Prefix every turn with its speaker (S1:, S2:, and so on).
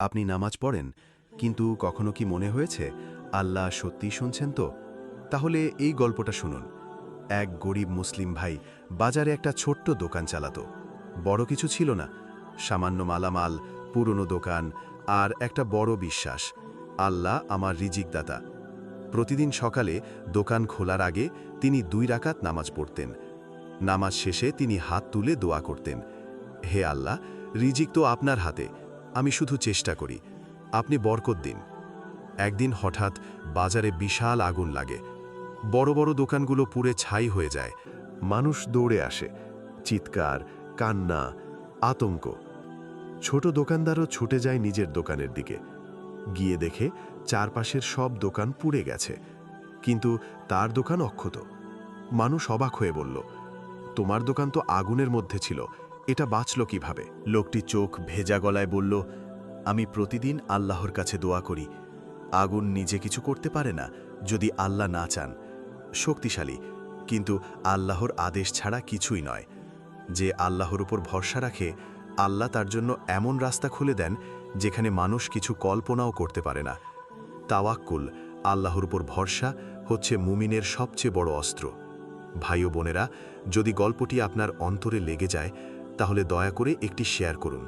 S1: আপনি নামাজ পড়েন, কিন্তু কখনো কি মনে হয়েছে আল্লাহ সত্যিই শুনছেন তো? তাহলে এই গল্পটা শুনুন। এক গরিব মুসলিম ভাই বাজারে একটা ছোট্ট দোকান চালাতো। বড় কিছু ছিল না, সামান্য মালামাল, পুরনো দোকান আর একটা বড় বিশ্বাস, আল্লাহ আমার রিজিকদাতা। প্রতিদিন সকালে দোকান খোলার আগে তিনি 2 রাকাত নামাজ পড়তেন। নামাজ শেষে তিনি হাত তুলে দোয়া করতেন, হে আল্লাহ, রিজিক তো আপনার হাতে, আমি শুধু চেষ্টা করি, আপনি বরকত দিন। একদিন হঠাৎ বাজারে বিশাল আগুন লাগে। বড় বড় দোকানগুলো পুড়ে ছাই হয়ে যায়। মানুষ দৌড়ে আসে, চিৎকার, কান্না, আতঙ্ক। ছোট দোকানদারও ছুটে যায় নিজের দোকানের দিকে। গিয়ে দেখে চারপাশের সব দোকান পুড়ে গেছে, কিন্তু তার দোকান অক্ষত। মানুষ অবাক হয়ে বলল, তোমার দোকান তো আগুনের মধ্যে ছিল, এটা বাঁচল কিভাবে? লোকটি চোখ ভেজা গলায় বলল, আমি প্রতিদিন আল্লাহর কাছে দোয়া করি। আগুন নিজে কিছু করতে পারে না যদি আল্লাহ না চান। শক্তিশালী, কিন্তু আল্লাহর আদেশ ছাড়া কিছুই নয়। যে আল্লাহর উপর ভরসা রাখে, আল্লাহ তার জন্য এমন রাস্তা খুলে দেন যেখানে মানুষ কিছু কল্পনাও করতে পারে না। তাওয়াক্কুল, আল্লাহর উপর ভরসা, হচ্ছে মুমিনের সবচেয়ে বড় অস্ত্র। ভাই ও বোনেরা, যদি গল্পটি আপনার অন্তরে লেগে যায়, তাহলে দয়া করে একটি শেয়ার করুন।